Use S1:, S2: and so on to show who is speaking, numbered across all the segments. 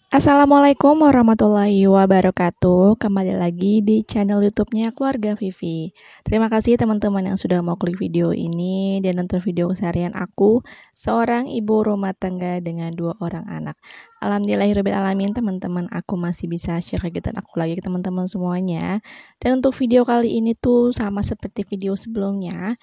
S1: Assalamualaikum warahmatullahi wabarakatuh. Kembali lagi di channel YouTube-nya Keluarga Vivi. Terima kasih teman-teman yang sudah mau klik video ini dan nonton video keseharian aku, seorang ibu rumah tangga dengan 2 orang anak. Alhamdulillahirobbilalamin teman-teman, aku masih bisa share kegiatan aku lagi ke teman-teman semuanya. Dan untuk video kali ini tuh sama seperti video sebelumnya.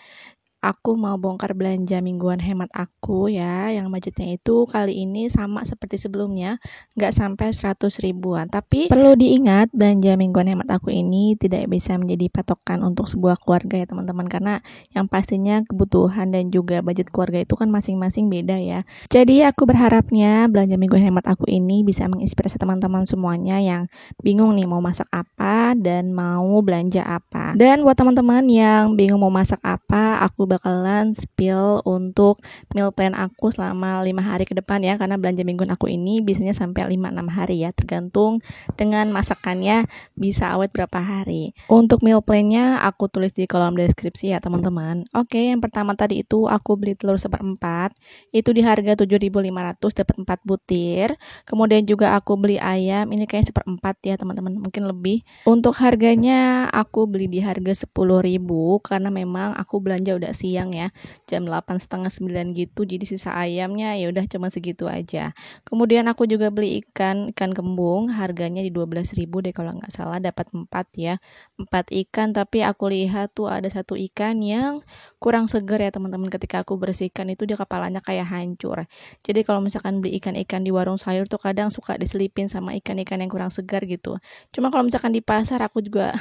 S1: Aku mau bongkar belanja mingguan hemat aku ya, yang budgetnya itu kali ini sama seperti sebelumnya, nggak sampai 100 ribuan. Tapi perlu diingat, belanja mingguan hemat aku ini tidak bisa menjadi patokan untuk sebuah keluarga ya teman-teman, karena yang pastinya kebutuhan dan juga budget keluarga itu kan masing-masing beda ya. Jadi aku berharapnya belanja mingguan hemat aku ini bisa menginspirasi teman-teman semuanya yang bingung nih mau masak apa dan mau belanja apa. Dan buat teman-teman yang bingung mau masak apa, aku bakalan spill untuk meal plan aku selama 5 hari ke depan ya, karena belanja mingguan aku ini biasanya sampai 5-6 hari ya, tergantung dengan masakannya bisa awet berapa hari. Untuk meal plan-nya aku tulis di kolom deskripsi ya teman-teman. Oke, yang pertama tadi itu aku beli telur 1/4, itu di harga 7.500 dapat 4 butir. Kemudian juga aku beli ayam, ini kayaknya 1/4 ya teman-teman, mungkin lebih. Untuk harganya aku beli di harga 10.000 karena memang aku belanja udah siang ya, jam 8 setengah 9 gitu, jadi sisa ayamnya ya udah cuma segitu aja. Kemudian aku juga beli ikan kembung, harganya di 12.000 deh kalau nggak salah, dapat 4 ya, 4 ikan. Tapi aku lihat tuh ada satu ikan yang kurang segar ya teman-teman, ketika aku bersihkan itu dia kepalanya kayak hancur. Jadi kalau misalkan beli ikan-ikan di warung sayur tuh kadang suka diselipin sama ikan-ikan yang kurang segar gitu. Cuma kalau misalkan di pasar aku juga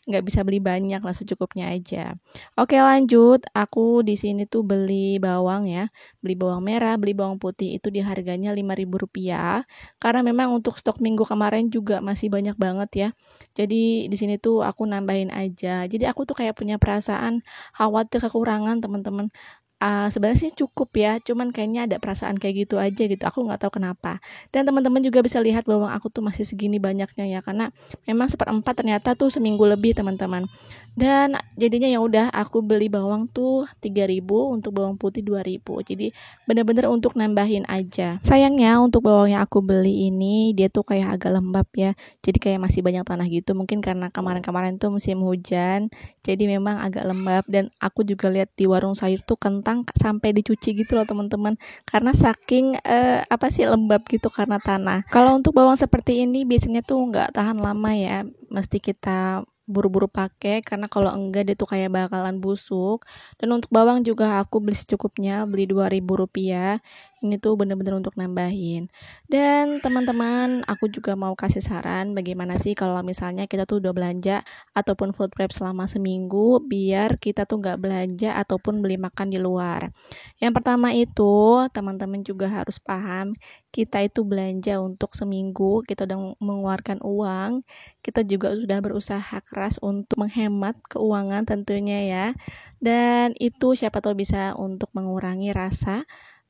S1: nggak bisa beli banyak lah, secukupnya aja. Oke lanjut, aku di sini tuh beli bawang ya, beli bawang merah, beli bawang putih itu di harganya Rp5.000 karena memang untuk stok minggu kemarin juga masih banyak banget ya. Jadi di sini tuh aku nambahin aja. Jadi aku tuh kayak punya perasaan khawatir kekurangan teman-teman. Sebenarnya sih cukup ya, cuman kayaknya ada perasaan kayak gitu aja gitu, aku nggak tahu kenapa. Dan teman-teman juga bisa lihat bawang aku tuh masih segini banyaknya ya, karena memang 1/4 ternyata tuh seminggu lebih teman-teman. Dan jadinya ya udah aku beli bawang tuh 3.000, untuk bawang putih 2.000. Jadi bener-bener untuk nambahin aja. Sayangnya untuk bawang yang aku beli ini dia tuh kayak agak lembab ya. Jadi kayak masih banyak tanah gitu. Mungkin karena kemarin-kemarin tuh musim hujan. Jadi memang agak lembab, dan aku juga lihat di warung sayur tuh kentang sampai dicuci gitu loh teman-teman. Karena saking lembab gitu karena tanah. Kalau untuk bawang seperti ini biasanya tuh nggak tahan lama ya. Mesti kita buru-buru pakai, karena kalau enggak dia tuh kayak bakalan busuk. Dan untuk bawang juga aku beli secukupnya, beli Rp2.000. Ini tuh bener-bener untuk nambahin. Dan teman-teman, aku juga mau kasih saran bagaimana sih kalau misalnya kita tuh udah belanja ataupun food prep selama seminggu, biar kita tuh nggak belanja ataupun beli makan di luar. Yang pertama itu teman-teman juga harus paham, kita itu belanja untuk seminggu, kita udah mengeluarkan uang, kita juga sudah berusaha keras untuk menghemat keuangan tentunya ya. Dan itu siapa tahu bisa untuk mengurangi rasa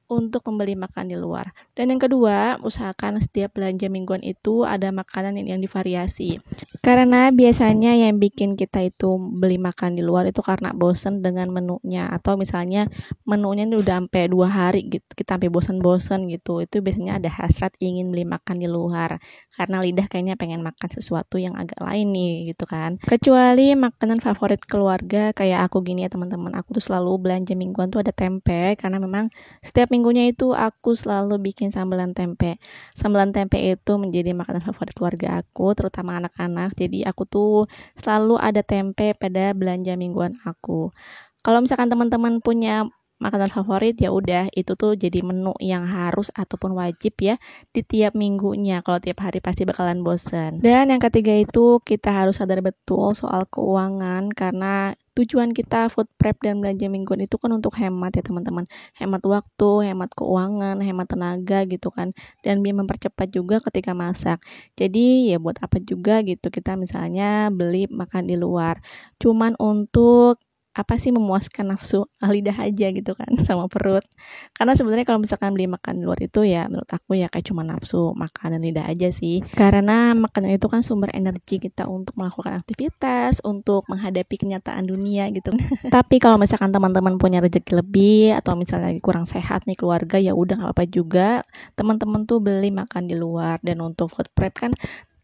S1: untuk membeli makan di luar. Dan yang kedua, usahakan setiap belanja mingguan itu ada makanan yang divariasi. Karena biasanya yang bikin kita itu beli makan di luar itu karena bosen dengan menunya, atau misalnya menunya ini udah sampai 2 hari gitu, kita sampai bosan-bosan gitu. Itu biasanya ada hasrat ingin beli makan di luar karena lidah kayaknya pengen makan sesuatu yang agak lain nih gitu kan. Kecuali makanan favorit keluarga kayak aku gini ya teman-teman. Aku tuh selalu belanja mingguan tuh ada tempe, karena memang setiap minggunya itu aku selalu bikin sambelan tempe. Sambelan tempe itu menjadi makanan favorit keluarga aku, terutama anak-anak. Jadi aku tuh selalu ada tempe pada belanja mingguan aku. Kalau misalkan teman-teman punya makanan favorit, ya udah itu tuh jadi menu yang harus ataupun wajib ya di tiap minggunya. Kalau tiap hari pasti bakalan bosen. Dan yang ketiga itu kita harus sadar betul soal keuangan, karena tujuan kita food prep dan belanja mingguan itu kan untuk hemat ya teman-teman. Hemat waktu, hemat keuangan, hemat tenaga gitu kan. Dan biar mempercepat juga ketika masak. Jadi ya buat apa juga gitu kita misalnya beli makan di luar. Cuman untuk apa sih, memuaskan nafsu lidah aja gitu kan sama perut. Karena sebenarnya kalau misalkan beli makan di luar itu ya menurut aku ya kayak cuma nafsu makanan lidah aja sih. Karena makanan itu kan sumber energi kita untuk melakukan aktivitas, untuk menghadapi kenyataan dunia gitu. Tapi kalau misalkan teman-teman punya rezeki lebih atau misalnya lagi kurang sehat nih keluarga, ya udah nggak apa-apa juga. Teman-teman tuh beli makan di luar, dan untuk food prep kan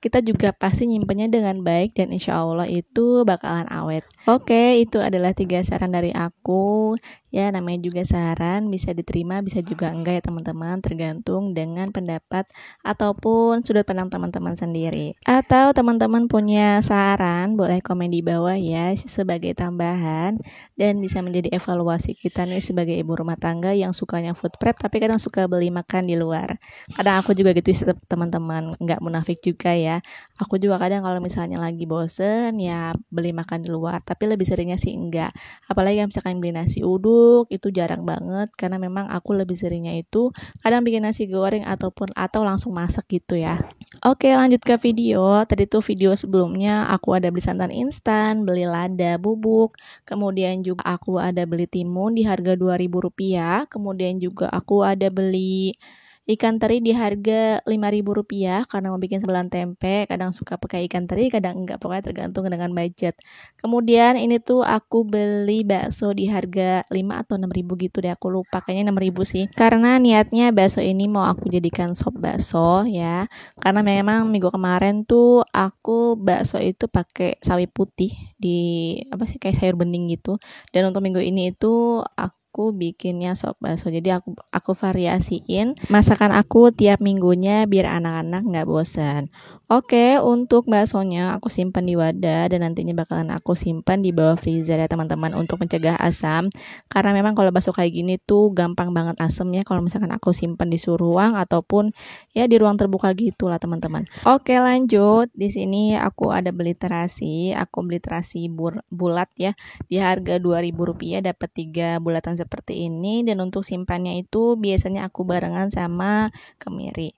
S1: kita juga pasti nyimpennya dengan baik dan insya Allah itu bakalan awet. Oke, itu adalah 3 saran dari aku. Ya, namanya juga saran, bisa diterima, bisa juga enggak ya teman-teman, tergantung dengan pendapat ataupun sudut pandang teman-teman sendiri. Atau teman-teman punya saran, boleh komen di bawah ya sebagai tambahan, dan bisa menjadi evaluasi kita nih sebagai ibu rumah tangga yang sukanya food prep tapi kadang suka beli makan di luar. Kadang aku juga gitu sih teman-teman, nggak munafik juga ya. Aku juga kadang kalau misalnya lagi bosen ya beli makan di luar, tapi lebih seringnya sih enggak. Apalagi misalkan beli nasi uduk itu jarang banget, karena memang aku lebih seringnya itu kadang bikin nasi goreng atau langsung masak gitu ya. Oke, lanjut ke video. Tadi tuh video sebelumnya aku ada beli santan instan, beli lada bubuk, kemudian juga aku ada beli timun di harga Rp2.000, kemudian juga aku ada beli ikan teri di harga Rp5.000 karena mau bikin sebelan tempe. Kadang suka pakai ikan teri, kadang enggak, pokoknya tergantung dengan budget. Kemudian ini tuh aku beli bakso di harga 5 atau 6.000 gitu deh, aku lupa, kayaknya 6.000 sih. Karena niatnya bakso ini mau aku jadikan sop bakso ya. Karena memang minggu kemarin tuh aku bakso itu pakai sawi putih di apa sih, kayak sayur bening gitu. Dan untuk minggu ini itu aku bikinnya sop bakso. Jadi aku variasiin masakan aku tiap minggunya biar anak-anak nggak bosan. Oke, untuk baksonya aku simpan di wadah dan nantinya bakalan aku simpan di bawah freezer ya teman-teman untuk mencegah asam. Karena memang kalau bakso kayak gini tuh gampang banget asamnya kalau misalkan aku simpan di suhu ruang ataupun ya di ruang terbuka gitu lah teman-teman. Oke, lanjut. Di sini aku ada beli terasi. Aku beli terasi bulat ya di harga Rp2.000, dapat 3 bulatan seperti ini. Dan untuk simpannya itu biasanya aku barengan sama kemiri.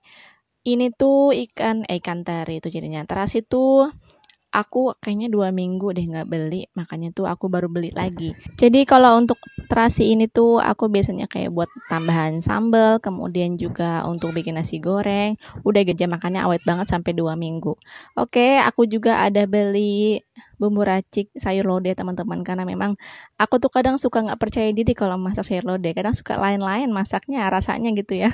S1: Ini tuh ikan teri itu jadinya. Terasi tuh aku kayaknya 2 minggu deh nggak beli, makanya tuh aku baru beli lagi. Jadi kalau untuk terasi ini tuh aku biasanya kayak buat tambahan sambal, kemudian juga untuk bikin nasi goreng. Udah aja makannya awet banget sampai 2 minggu. Oke, aku juga ada beli bumbu racik sayur lodeh teman-teman, karena memang aku tuh kadang suka nggak percaya diri kalau masak sayur lodeh. Kadang suka lain-lain masaknya, rasanya gitu ya.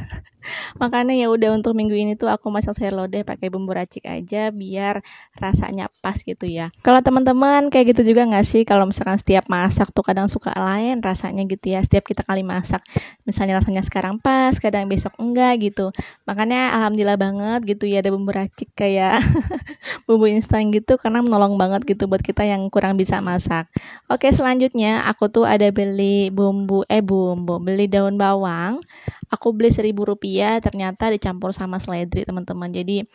S1: Makanya ya udah untuk minggu ini tuh aku masak sayur lodeh pakai bumbu racik aja biar rasanya pas gitu ya. Kalau teman-teman kayak gitu juga nggak sih, kalau misalkan setiap masak tuh kadang suka lain rasanya gitu ya setiap kita kali masak. Misalnya rasanya sekarang pas, kadang besok enggak gitu. Makanya alhamdulillah banget gitu ya ada bumbu racik kayak bumbu instan gitu, karena menolong banget gitu buat kita yang kurang bisa masak. Oke, selanjutnya aku tuh ada beli beli daun bawang. Aku beli Rp1.000, ternyata dicampur sama seledri teman-teman. Jadi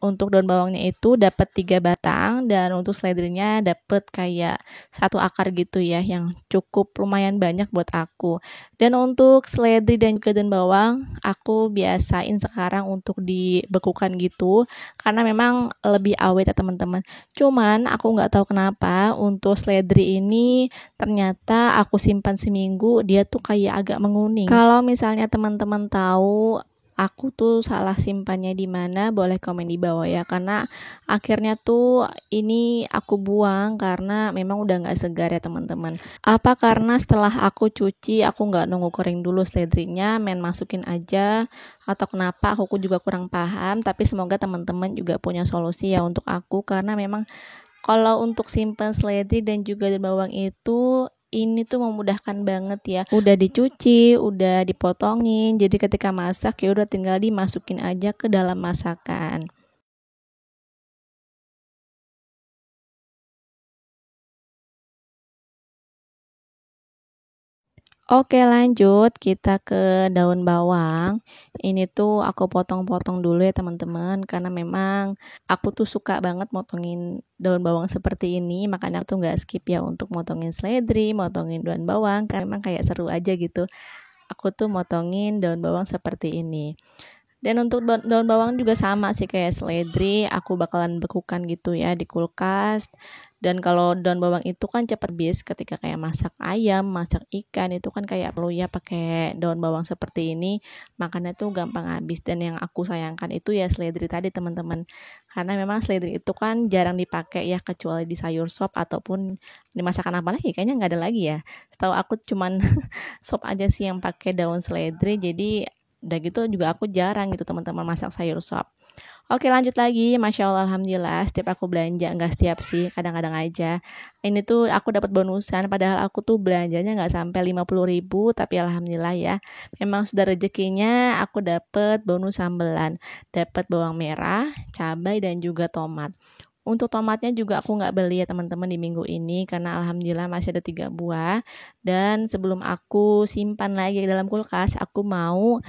S1: untuk daun bawangnya itu dapat 3 batang, dan untuk seledrinya dapat kayak 1 akar gitu ya, yang cukup lumayan banyak buat aku. Dan untuk seledri dan juga daun bawang aku biasain sekarang untuk dibekukan gitu, karena memang lebih awet ya teman-teman. Cuman aku nggak tahu kenapa untuk seledri ini ternyata aku simpan seminggu dia tuh kayak agak menguning. Kalau misalnya teman-teman tahu aku tuh salah simpannya di mana, boleh komen di bawah ya, karena akhirnya tuh ini aku buang karena memang udah nggak segar ya teman-teman. Apa karena setelah aku cuci aku nggak nunggu kering dulu seledrinya, main masukin aja, atau kenapa aku juga kurang paham. Tapi semoga teman-teman juga punya solusi ya untuk aku, karena memang kalau untuk simpan seledri dan juga daun bawang itu ini tuh memudahkan banget ya. Udah dicuci, udah dipotongin. Jadi ketika masak ya udah tinggal dimasukin aja ke dalam masakan. Oke, lanjut kita ke daun bawang. Ini tuh aku potong-potong dulu ya teman-teman, karena memang aku tuh suka banget motongin daun bawang seperti ini, makanya aku tuh nggak skip ya untuk motongin seledri, motongin daun bawang, karena memang kayak seru aja gitu. Aku tuh motongin daun bawang seperti ini. Dan untuk daun bawang juga sama sih kayak seledri, aku bakalan bekukan gitu ya di kulkas. Dan kalau daun bawang itu kan cepat habis ketika kayak masak ayam, masak ikan itu kan kayak perlu ya pakai daun bawang seperti ini, makannya tuh gampang habis. Dan yang aku sayangkan itu ya seledri tadi teman-teman. Karena memang seledri itu kan jarang dipakai ya kecuali di sayur sop ataupun di masakan apa lagi kayaknya nggak ada lagi ya. Setahu aku cuman sop aja sih yang pakai daun seledri. Jadi udah gitu juga aku jarang gitu teman-teman masak sayur sop. Oke lanjut lagi, Masya Allah Alhamdulillah setiap aku belanja, nggak setiap sih, kadang-kadang aja. Ini tuh aku dapat bonusan, padahal aku tuh belanjanya nggak sampai 50.000, tapi Alhamdulillah ya. Memang sudah rezekinya aku dapat bonus sambelan, dapat bawang merah, cabai dan juga tomat. Untuk tomatnya juga aku nggak beli ya teman-teman di minggu ini karena alhamdulillah masih ada 3 buah. Dan sebelum aku simpan lagi dalam kulkas, aku mau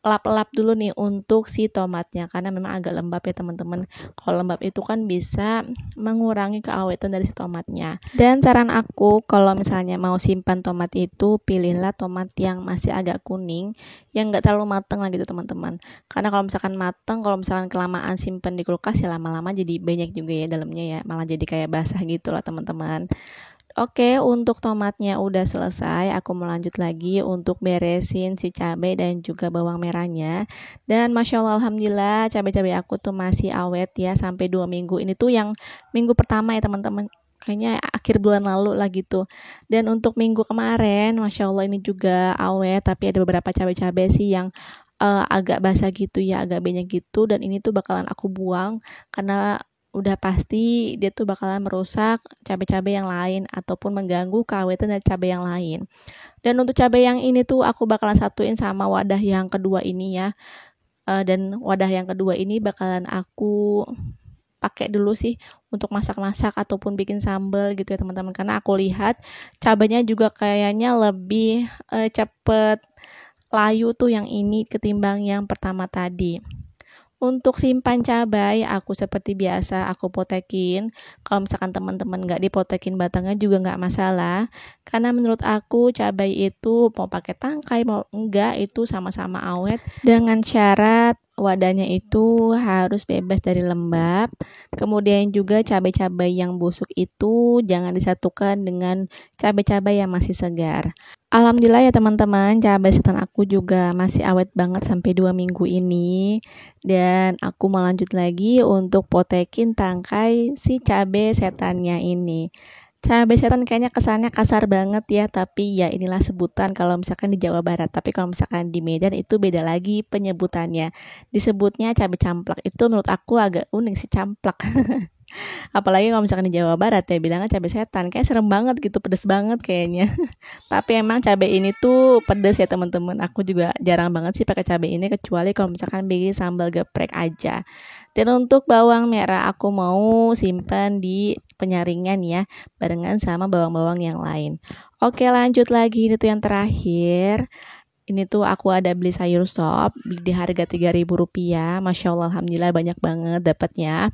S1: lap-lap dulu nih untuk si tomatnya karena memang agak lembab ya teman-teman. Kalau lembab itu kan bisa mengurangi keawetan dari si tomatnya. Dan saran aku kalau misalnya mau simpan tomat itu pilihlah tomat yang masih agak kuning, yang nggak terlalu mateng lah gitu teman-teman. Karena kalau misalkan mateng, kalau misalkan kelamaan simpan di kulkas ya lama-lama jadi banyak juga ya dalamnya ya, malah jadi kayak basah gitu lah teman-teman. Oke, untuk tomatnya udah selesai, aku mau lanjut lagi untuk beresin si cabai dan juga bawang merahnya. Dan Masya Allah, Alhamdulillah cabai-cabai aku tuh masih awet ya sampai 2 minggu. Ini tuh yang minggu pertama ya teman-teman. Kayaknya akhir bulan lalu lah gitu. Dan untuk minggu kemarin, Masya Allah ini juga awet, tapi ada beberapa cabai-cabai sih yang agak basah gitu ya, agak banyak gitu. Dan ini tuh bakalan aku buang karena udah pasti dia tuh bakalan merusak cabai-cabai yang lain ataupun mengganggu keawetan dari cabai yang lain. Dan untuk cabai yang ini tuh aku bakalan satuin sama wadah yang kedua ini ya. Dan wadah yang kedua ini bakalan aku pakai dulu sih untuk masak-masak ataupun bikin sambal gitu ya teman-teman. Karena aku lihat cabainya juga kayaknya lebih cepet layu tuh yang ini ketimbang yang pertama tadi. Untuk simpan cabai, aku seperti biasa, aku potekin. Kalau misalkan teman-teman nggak dipotekin batangnya juga nggak masalah. Karena menurut aku cabai itu mau pakai tangkai, mau enggak, itu sama-sama awet. Dengan syarat wadahnya itu harus bebas dari lembab. Kemudian juga cabai-cabai yang busuk itu jangan disatukan dengan cabai-cabai yang masih segar. Alhamdulillah ya teman-teman, cabai setan aku juga masih awet banget sampai 2 minggu ini. Dan aku mau lanjut lagi untuk potekin tangkai si cabai setannya ini. Cabai setan kayaknya kesannya kasar banget ya, tapi ya inilah sebutan kalau misalkan di Jawa Barat. Tapi kalau misalkan di Medan itu beda lagi penyebutannya. Disebutnya cabai camplak. Itu menurut aku agak unik sih camplak. Apalagi kalau misalkan di Jawa Barat ya bilangnya cabai setan. Kayak serem banget gitu, pedes banget kayaknya. Tapi emang cabai ini tuh pedes ya teman-teman. Aku juga jarang banget sih pakai cabai ini kecuali kalau misalkan bikin sambal geprek aja. Dan untuk bawang merah aku mau simpan di penyaringan ya, barengan sama bawang-bawang yang lain. Oke, lanjut lagi ini tuh yang terakhir. Ini tuh aku ada beli sayur sop di harga Rp3.000. Masya Allah, Alhamdulillah banyak banget dapatnya.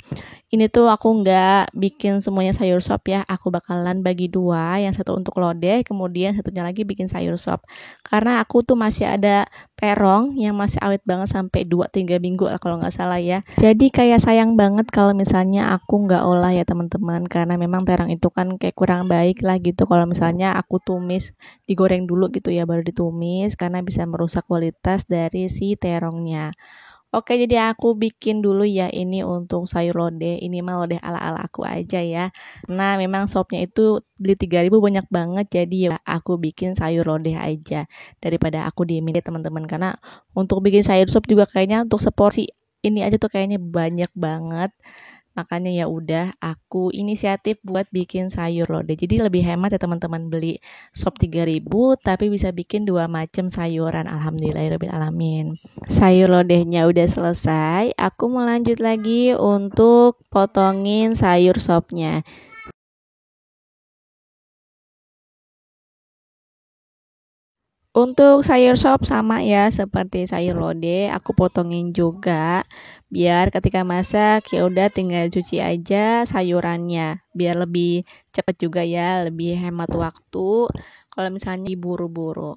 S1: Ini tuh aku nggak bikin semuanya sayur sop ya. Aku bakalan bagi 2, yang satu untuk lodeh, kemudian satunya lagi bikin sayur sop. Karena aku tuh masih ada terong yang masih awet banget sampai 2-3 minggu lah kalau nggak salah ya. Jadi kayak sayang banget kalau misalnya aku nggak olah ya teman-teman. Karena memang terong itu kan kayak kurang baik lah gitu. Kalau misalnya aku tumis, digoreng dulu gitu ya baru ditumis. Karena bisa merusak kualitas dari si terongnya. Oke, jadi aku bikin dulu ya ini untuk sayur lodeh. Ini mah lodeh ala-ala aku aja ya. Nah, memang sopnya itu beli 3.000 banyak banget. Jadi ya aku bikin sayur lodeh aja daripada aku diemin deh teman-teman. Karena untuk bikin sayur sop juga kayaknya untuk seporsi ini aja tuh kayaknya banyak banget. Makanya ya udah aku inisiatif buat bikin sayur lodeh. Jadi lebih hemat ya teman-teman beli sop 3.000 tapi bisa bikin 2 macam sayuran. Alhamdulillahirabbil alamin. Sayur lodehnya udah selesai, aku mau lanjut lagi untuk potongin sayur sopnya. Untuk sayur sop sama ya seperti sayur lodeh, aku potongin juga biar ketika masak ya udah tinggal cuci aja sayurannya biar lebih cepat juga ya, lebih hemat waktu kalau misalnya diburu-buru.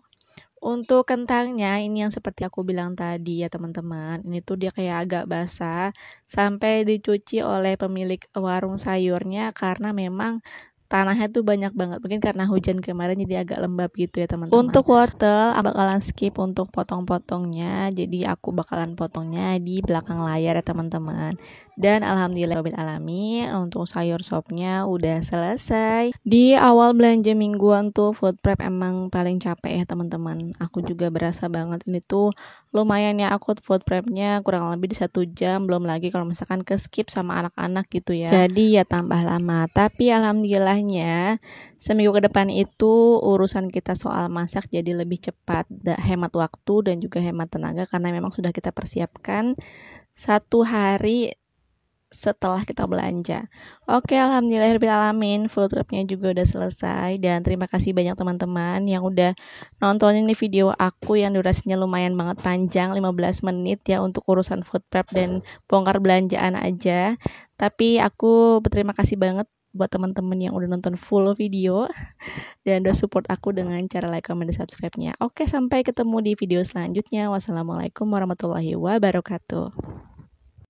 S1: Untuk kentangnya ini yang seperti aku bilang tadi ya teman-teman, ini tuh dia kayak agak basah sampai dicuci oleh pemilik warung sayurnya karena memang tanahnya tuh banyak banget, mungkin karena hujan kemarin jadi agak lembab gitu ya teman-teman. Untuk wortel aku bakalan skip untuk potong-potongnya, jadi aku bakalan potongnya di belakang layar ya teman-teman. Dan alhamdulillahirobbilalamin untuk sayur sopnya udah selesai. Di awal belanja mingguan tuh food prep emang paling capek ya teman-teman. Aku juga berasa banget ini tuh lumayan ya, aku food prepnya kurang lebih di 1 jam, belum lagi kalau misalkan ke skip sama anak-anak gitu ya. Jadi ya tambah lama. Tapi alhamdulillahnya seminggu ke depan itu urusan kita soal masak jadi lebih cepat, hemat waktu dan juga hemat tenaga karena memang sudah kita persiapkan 1 hari setelah kita belanja. Oke, alhamdulillahirobbilalamin, food prepnya juga udah selesai dan terima kasih banyak teman-teman yang udah nontonin nih video aku yang durasinya lumayan banget panjang, 15 menit ya untuk urusan food prep dan bongkar belanjaan aja. Tapi aku berterima kasih banget buat teman-teman yang udah nonton full video dan udah support aku dengan cara like, comment, dan subscribe-nya. Oke, sampai ketemu di video selanjutnya. Wassalamualaikum warahmatullahi wabarakatuh.